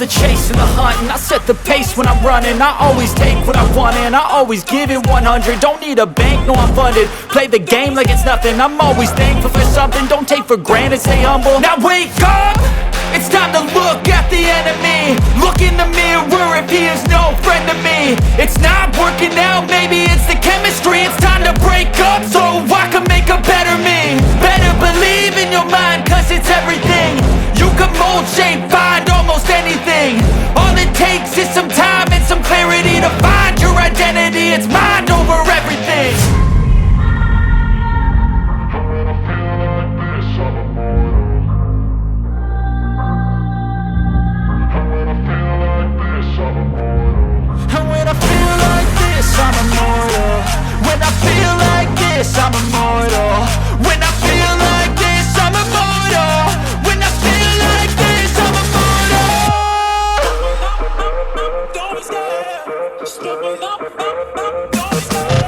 the chase and the hunt, and I set the pace when I'm running. I always take what I want and I always give it 100. Don't need a bank, no I'm funded. Play the game like it's nothing. I'm always thankful for something. Don't take for granted, stay humble. Now wake up! It's time to look at the enemy. Look in the mirror if he is no friend to me. It's not working out, maybe it's the chemistry. It's time to break up so I can make a better me. Better believe in your mind, cause it's everything. You can mold, shape, find almost anything. All it takes is some time and some clarity to find your identity. It's mind over everything. I'm immortal. When I feel like this, I'm immortal. When I feel like this, I'm immortal. When I feel like this, I'm immortal. Don't be scared. Just level up. Don't be scared.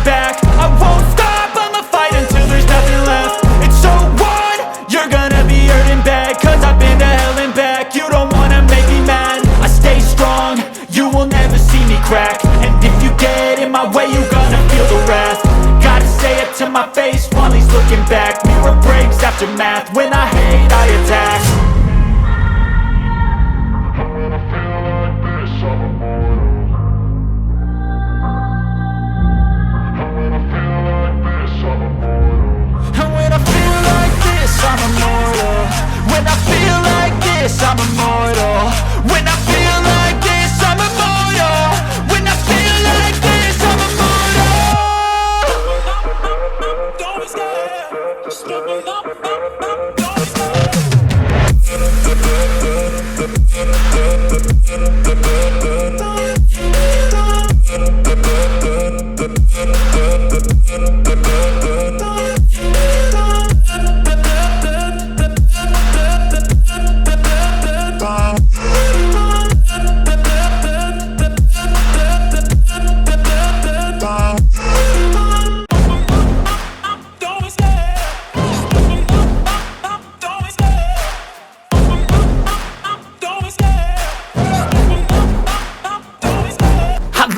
Back. I won't stop, I'ma fight until there's nothing left. It's so on, you're gonna be hurting bad, cause I've been to hell and back. You don't wanna make me mad, I stay strong, you will never see me crack. And if you get in my way, you gonna feel the wrath. Gotta say it to my face while he's looking back. Mirror breaks after math, when I hate I attack. I'm immortal. When I feel like this, I'm immortal. When I feel like this, I'm immortal. When I feel like this, I'm immortal. Don't be scared. Just level up. Don't be scared.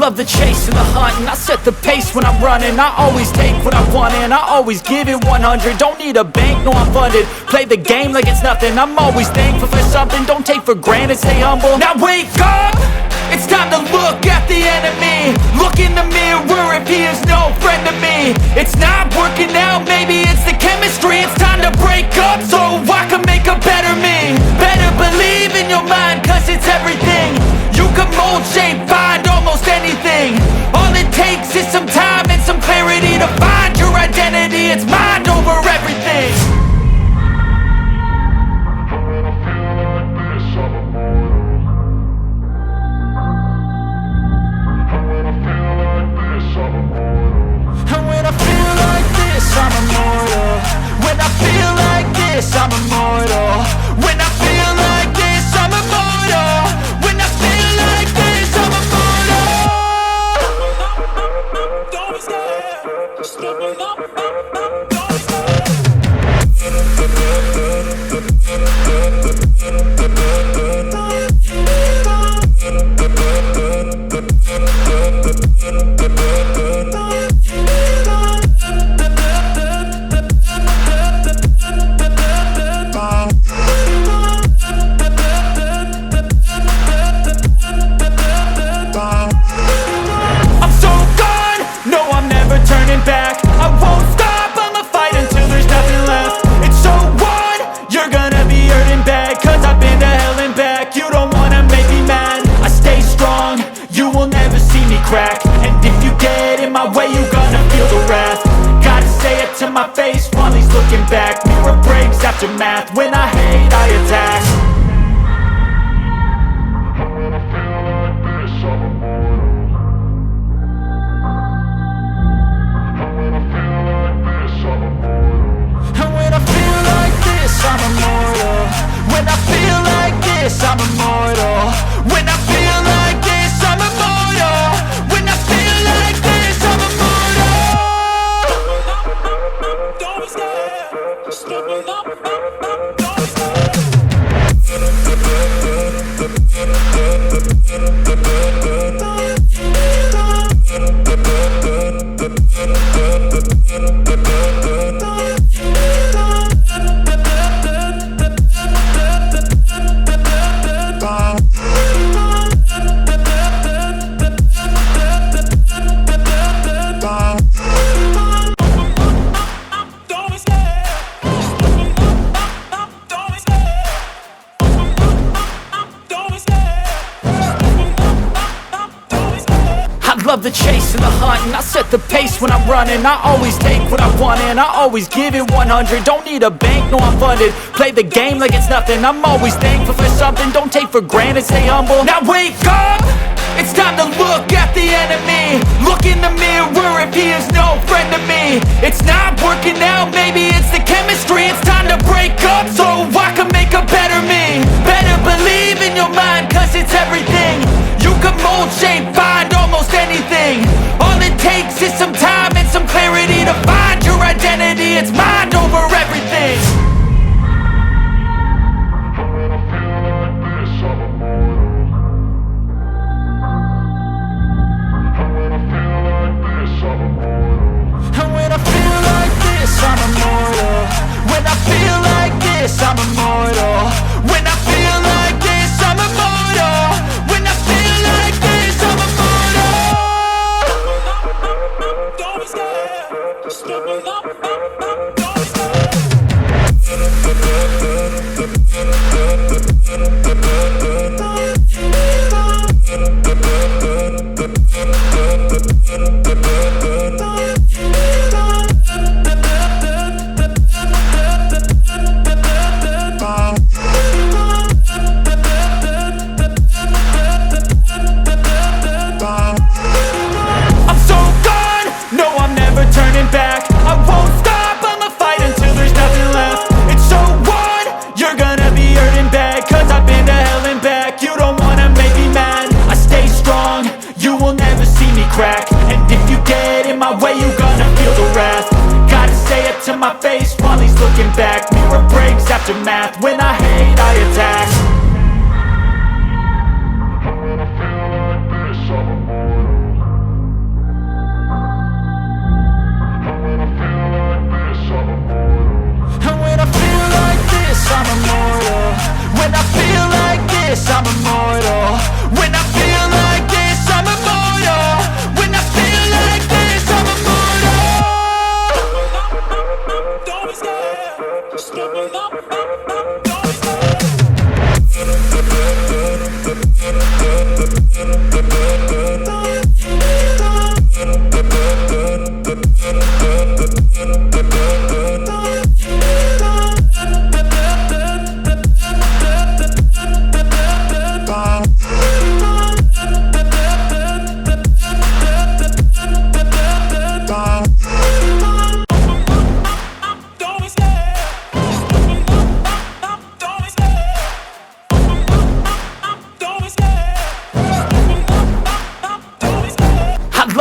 Love the chase and the hunt, and I set the pace when I'm running. I always take what I want and I always give it 100. Don't need a bank, no I'm funded. Play the game like it's nothing. I'm always thankful for something. Don't take for granted, stay humble. Now wake up! It's time to look at the enemy. Look in the mirror if he is no friend to me. It's not working out, maybe it's the chemistry. It's time to break up so I can make a better me. Better believe in your mind, cause it's everything. You can mold, shape, find almost anything. All it takes is some time and some clarity to find your identity. It's mind over everything. And when I feel like this, I'm immortal. When I feel like this, I'm immortal. When I feel like this, I'm immortal. When I feel like this, I'm immortal. Don't be scared. Just level up. Don't be scared. Back. I won't stop, I'ma fight until there's nothing left. It's so on, you're gonna be hurting bad, cause I've been to hell and back. You don't wanna make me mad, I stay strong, you will never see me crack. And if you get in my way, you gonna feel the wrath. Gotta say it to my face while he's looking back. Mirror breaks after math, when I hate I attack. When I feel like this, I'm immortal. set the pace when I'm running. I always take what I want and I always give it 100. Don't need a bank, no I'm funded. Play the game like it's nothing. I'm always thankful for something. Don't take for granted, stay humble. Now wake up! It's time to look at the enemy. Look in the mirror if he is no friend to me. It's not working out, maybe it's the chemistry. It's time to break up so I can make a better me. Better believe in your mind, cause it's everything. You can mold, shape, find almost anything. All it takes is some time and some clarity to find your identity. It's mind over everything. I'm immortal. When I feel like this, I'm immortal. When I feel like this, I'm immortal. When I feel like this, I'm immortal. Don't be scared. Just don't be scared. And if you get in my way, you gonna feel the wrath. Gotta say it to my face while he's looking back. Mirror breaks after math. When I hate, I attack. And when I feel like this, I'm immortal. When I feel like this, I'm immortal. When I feel like this, I'm immortal. When I feel like this, I'm immortal. Don't be scared. Just don't be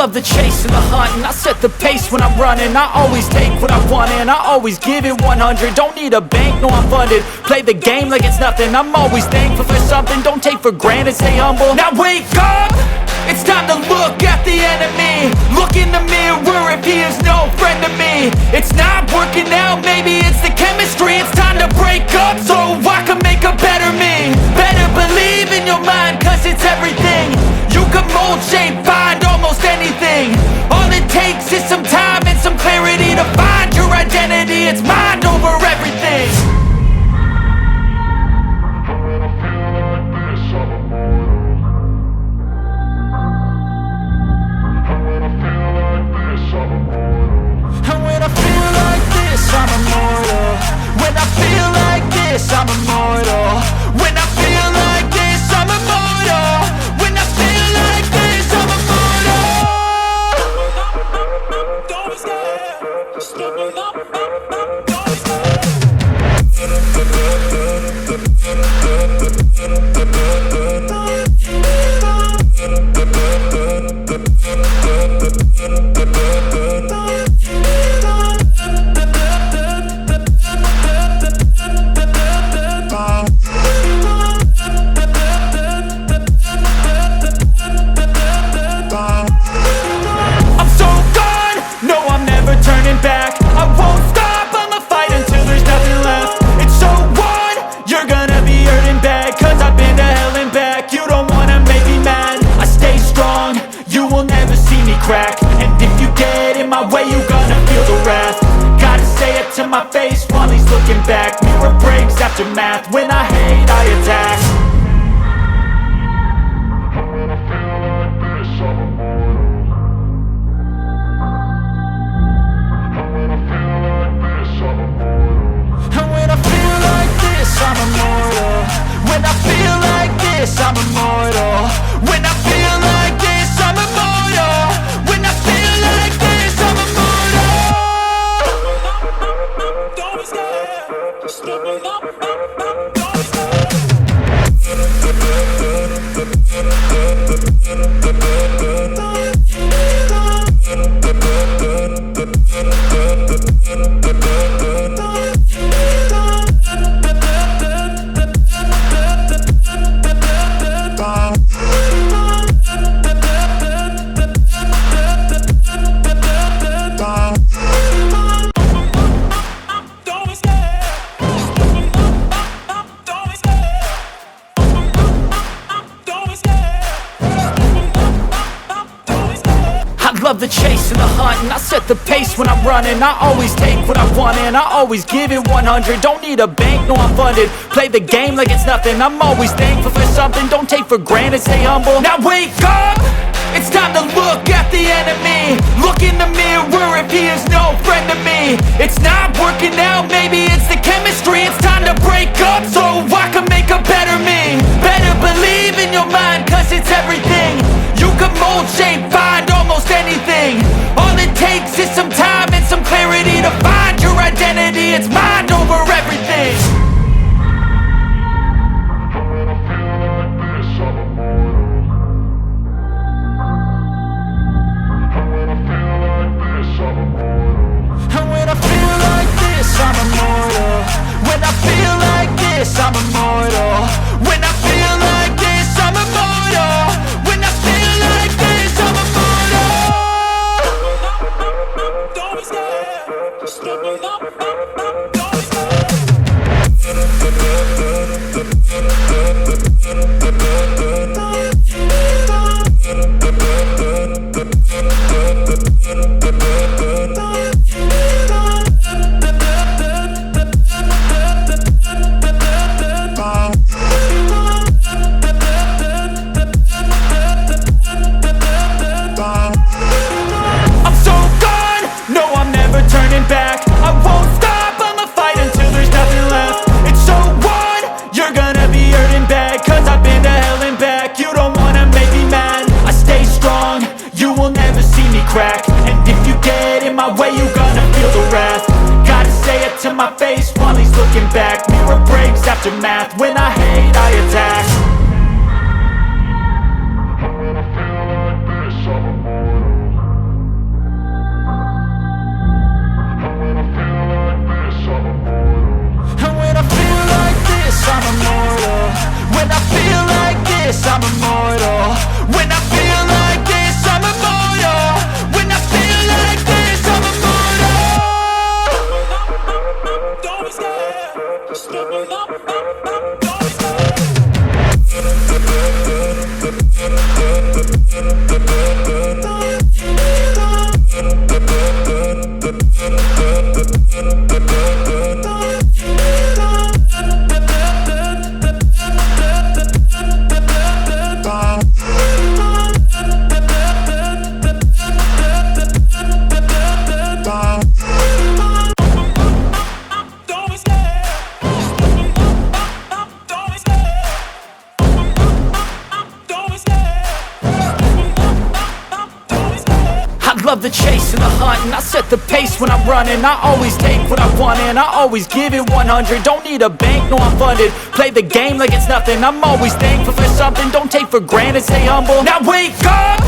love the chase and the hunt, and I set the pace when I'm running. I always take what I want and I always give it 100. Don't need a bank, no I'm funded. Play the game like it's nothing. I'm always thankful for something. Don't take for granted, stay humble. Now wake up! It's time to look at the enemy. Look in the mirror if he is no friend to me. It's not working out, maybe it's the chemistry. It's time to break up so I can make a better me. Better believe in your mind, cause it's everything. You can mold, shape, find almost anything. All it takes is some time and some clarity to find your identity. It's mind over everything. And when I feel like this, I'm immortal. When I feel like this, I'm immortal. When I feel like this, I'm immortal. When I feel like this, I'm immortal. Don't be scared. Just don't be and if you get in my way, you gonna feel the wrath. Gotta say it to my face while he's looking back. Mirror breaks after math. When I hate, I attack. When I feel like this, I'm immortal. the pace when I'm running. I always take what I want and I always give it 100. Don't need a bank, no I'm funded. Play the game like it's nothing. I'm always thankful for something. Don't take for granted, stay humble. Now wake up! It's time to look at the enemy. Look in the mirror if he is no friend to me. It's not working out, maybe it's the chemistry. It's time to break up so I can make a better me. Better believe in your mind, cause it's everything. You can mold, shape, find almost anything. All it takes is some time and some clarity to find your identity. It's mind over everything. I'm immortal. When I feel like this, I'm immortal. When I feel like this, I'm immortal. When I feel like this, I'm immortal. Don't be scared. Step it up, don't be scared. Back. I won't stop, I'ma fight until there's nothing left. It's so on, you're gonna be hurting bad. Cause I've been to hell and back. You don't wanna make me mad. I stay strong, you will never see me crack. And if you get in my way, you gonna feel the wrath. Gotta say it to my face while he's looking back. Mirror breaks after math. When I hate, I attack. I'm immortal. When I feel like this, I'm immortal. When I feel like this, I'm immortal. When I feel like this, I'm immortal. Don't be scared. Just step it up, don't be love the chase and the hunt, and I set the pace when I'm running. I always take what I want and I always give it 100. Don't need a bank, no I'm funded. Play the game like it's nothing. I'm always thankful for something. Don't take for granted, stay humble. Now wake up!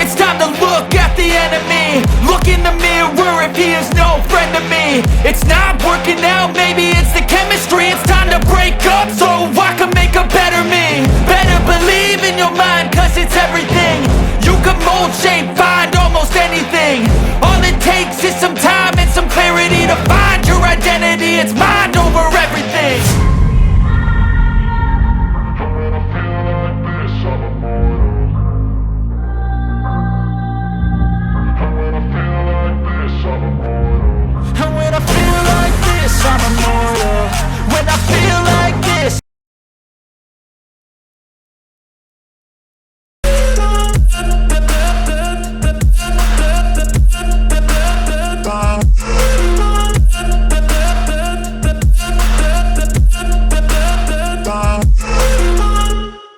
It's time to look at the enemy. Look in the mirror if he is no friend to me. It's not working out, maybe it's the chemistry. It's time to break up so I can make a better me. Better believe in your mind, cause it's everything. You can mold, shape,